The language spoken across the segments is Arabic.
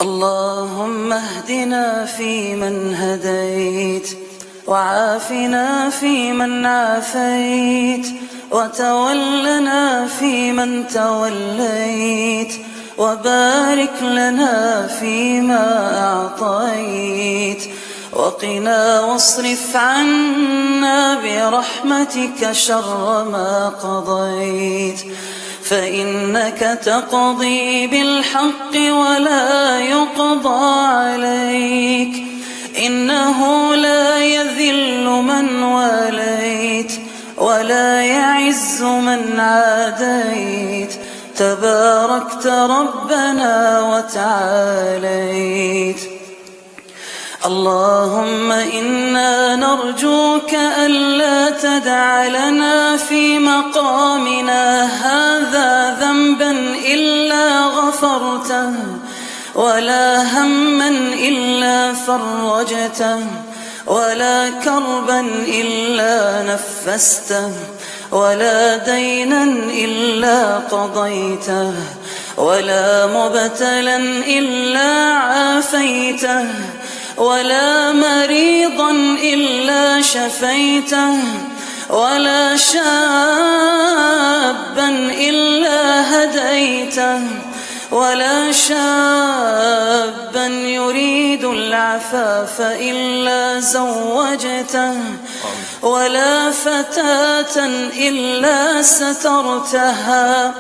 اللهم اهدنا فيمن هديت، وعافنا فيمن عافيت، وتولنا فيمن توليت، وبارك لنا فيما أعطيت، وقنا واصرف عنا برحمتك شر ما قضيت، فإنك تقضي بالحق ولا يقضى عليك، إنه لا يذل من واليت ولا يعز من عاديت، تباركت ربنا وتعاليت. اللهم إنا نرجوك ألا تدع لنا في مقامنا هذا ذنبا إلا غفرته، ولا هما إلا فرجته، ولا كربا إلا نفسته، ولا دينا إلا قضيته، ولا مبتلا إلا عافيته، ولا مريضا إلا شفيته، ولا شابا إلا هديته، ولا شابا يريد العفاف إلا زوجته، ولا فتاة إلا سترتها،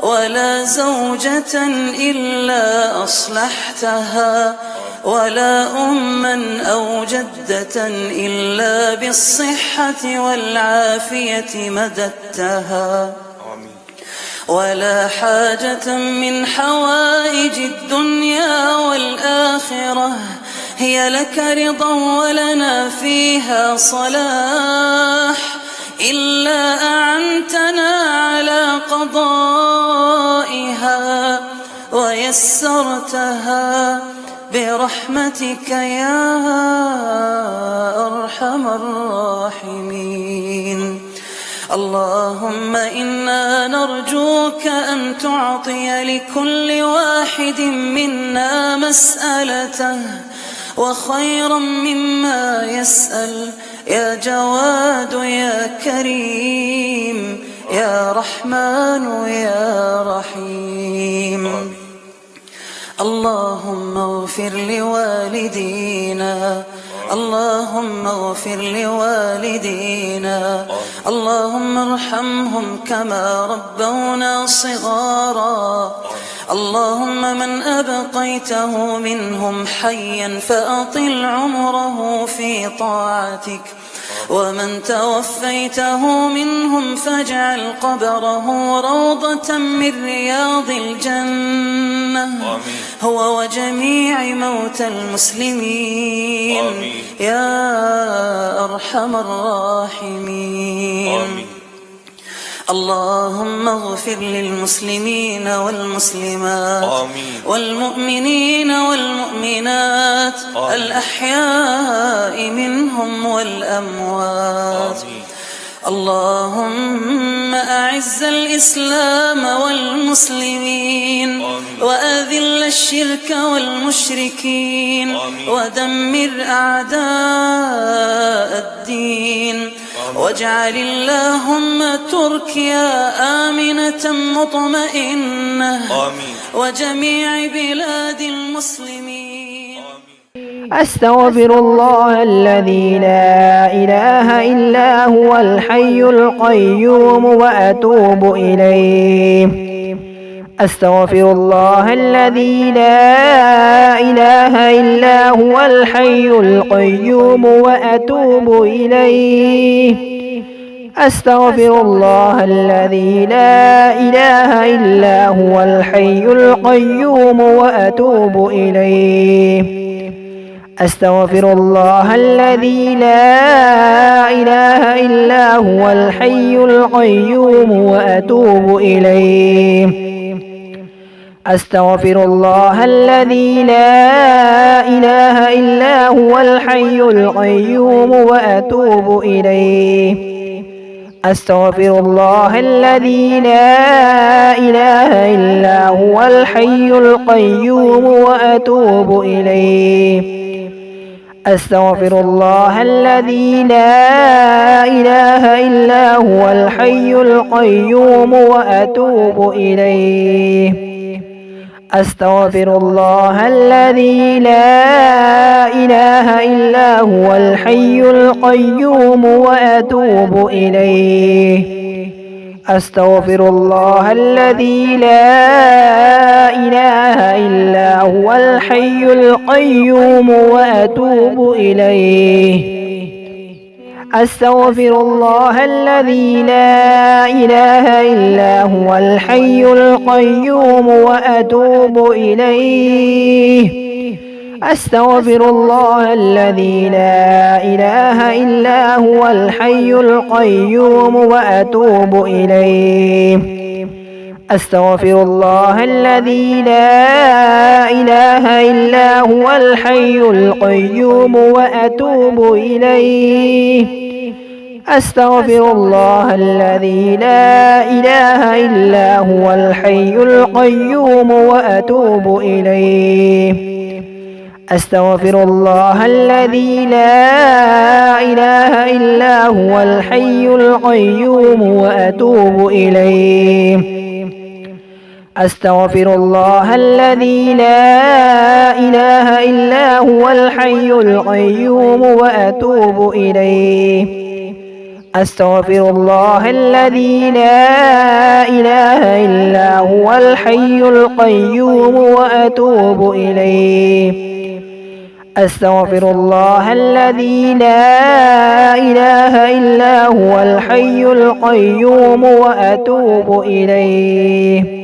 ولا زوجة إلا أصلحتها، ولا أما أو جدة إلا بالصحة والعافية مددتها، ولا حاجة من حوائج الدنيا والآخرة هي لك رضا ولنا فيها صلاح إلا أعنتنا على قضائها ويسرتها برحمتك يا أرحم الراحمين. اللهم إنا نرجوك أن تعطي لكل واحد منا مسألته وخيرا مما يسأل، يا جواد يا كريم يا رحمن يا رحيم. اللهم اغفر لوالدينا، اللهم اغفر لوالدينا، اللهم ارحمهم كما ربونا صغارا. اللهم من أبقيته منهم حيا فأطل عمره في طاعتك، ومن توفيته منهم فاجعل قبره روضة من رياض الجنة، هو وجميع موتى المسلمين يا أرحم الراحمين. اللهم اغفر للمسلمين والمسلمات والمؤمنين والمؤمنات الأحياء منهم والأموات. اللهم أعز الإسلام والمسلمين وأذل الشرك والمشركين ودمر أعداء الدين، واجعل اللهم تركيا آمنة مطمئنة وجميع بلاد المسلمين. أستغفر الله الذي لا إله إلا هو الحي القيوم وأتوب إليه. أستغفر الله الذي لا إله إلا هو الحي القيوم وأتوب إليه. أستغفر الله الذي لا إله إلا هو الحي القيوم وأتوب إليه. أستغفر الله الذي لا إله إلا هو الحي القيوم وأتوب إليه. أستغفر الله الذي لا إله إلا هو الحي القيوم وأتوب إليه. أستغفر الله الذي لا إله إلا هو هو الحي القيوم وأتوب إليه. أستغفر الله الذي لا إله إلا هو الحي القيوم وأتوب إليه. أستغفر الله الذي لا إله إلا هو الحي القيوم وأتوب إليه. أستغفر الله الذي لا إله إلا هو الحي القيوم وأتوب إليه. أستغفر الله الذي لا إله إلا هو الحي القيوم وأتوب إليه. أستغفر الله الذي لا إله إلا هو الحي القيوم وأتوب إليه. أستغفر الله الذي لا إله إلا هو الحي القيوم وأتوب إليه. أستغفر الله الذي لا إله إلا هو الحي القيوم وأتوب إليه. أستغفر الله الذي لا إله إلا هو الحي القيوم وأتوب إليه. أستغفر الله الذي لا إله إلا هو الحي القيوم وأتوب إليه. أستغفر الله الذي لا إله إلا هو الحي القيوم وأتوب إليه. أستغفر الله الذي لا إله إلا هو الحي القيوم وأتوب إليه.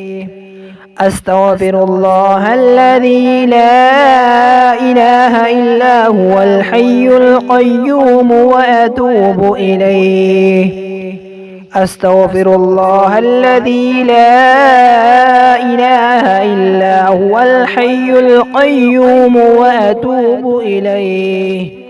أستغفر الله الذي لا إله إلا هو الحي القيوم وأتوب إليه. أستغفر الله الذي لا إله إلا هو الحي القيوم وأتوب إليه.